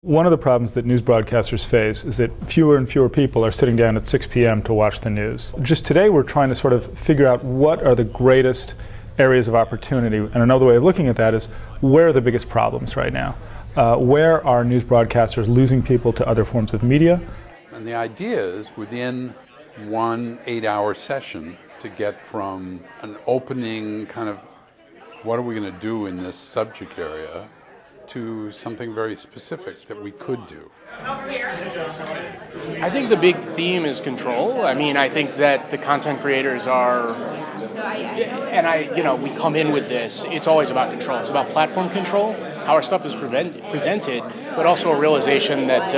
One of the problems that news broadcasters face is that fewer and fewer people are sitting down at 6 p.m. to watch the news. Just today we're trying to sort of figure out what are the greatest areas of opportunity, and another way of looking at that is where are the biggest problems right now? Where are news broadcasters losing people to other forms of media? And the idea is within 1 8-hour session to get from an opening kind of what are we going to do in this subject area to something very specific that we could do. I think the big theme is control. I mean, I think that the content creators are, and we come in with this, it's always about control. It's about platform control, how our stuff is presented, but also a realization that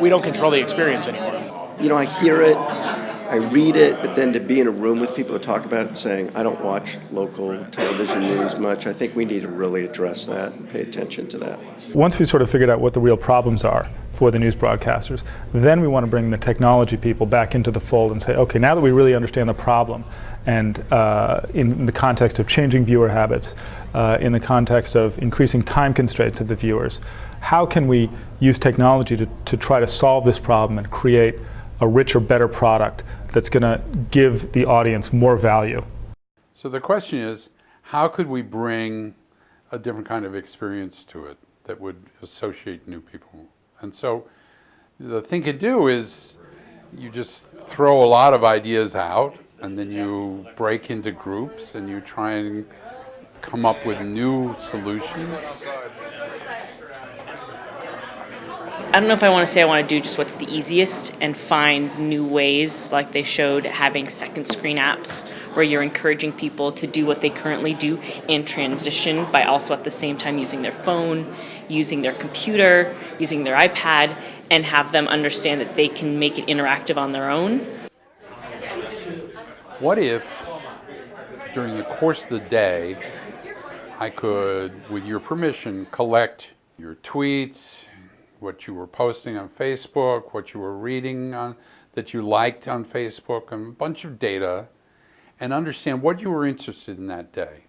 we don't control the experience anymore. I hear it, I read it, but then to be in a room with people to talk about it saying, I don't watch local television news much, I think we need to really address that and pay attention to that. Once we sort of figured out what the real problems are for the news broadcasters, then we want to bring the technology people back into the fold and say, okay, now that we really understand the problem, and in the context of changing viewer habits, in the context of increasing time constraints of the viewers, how can we use technology to try to solve this problem and create a richer, better product that's going to give the audience more value? So the question is, how could we bring a different kind of experience to it that would associate new people? And so the thing to do is you just throw a lot of ideas out, and then you break into groups and you try and come up with new solutions. I don't know if I want to say I want to do just what's the easiest and find new ways, like they showed having second screen apps where you're encouraging people to do what they currently do and transition by also at the same time using their phone, using their computer, using their iPad, and have them understand that they can make it interactive on their own. What if during the course of the day I could, with your permission, collect your tweets, what you were posting on Facebook, what you were reading on, that you liked on Facebook, and a bunch of data, and understand what you were interested in that day.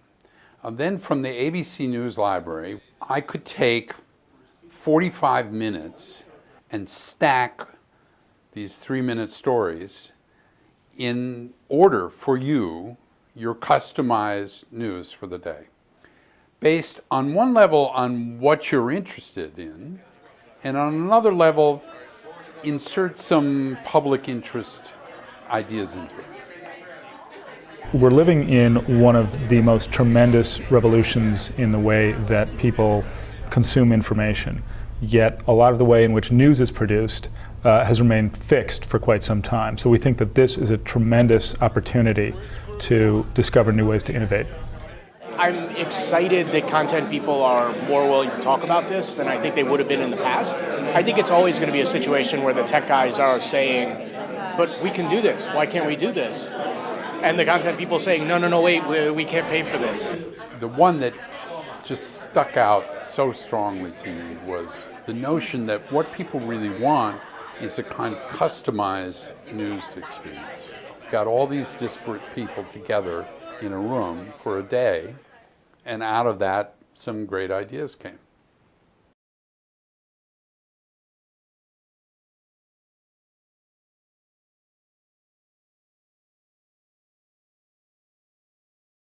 Then from the ABC News library, I could take 45 minutes and stack these 3-minute stories in order for you, your customized news for the day, based on one level on what you're interested in, and on another level, insert some public interest ideas into it. We're living in one of the most tremendous revolutions in the way that people consume information. Yet a lot of the way in which news is produced has remained fixed for quite some time. So we think that this is a tremendous opportunity to discover new ways to innovate. I'm excited that content people are more willing to talk about this than I think they would have been in the past. I think it's always going to be a situation where the tech guys are saying, but we can do this, why can't we do this? And the content people saying, no, wait, we can't pay for this. The one that just stuck out so strongly to me was the notion that what people really want is a kind of customized news experience. You've got all these disparate people together in a room for a day, and out of that, some great ideas came.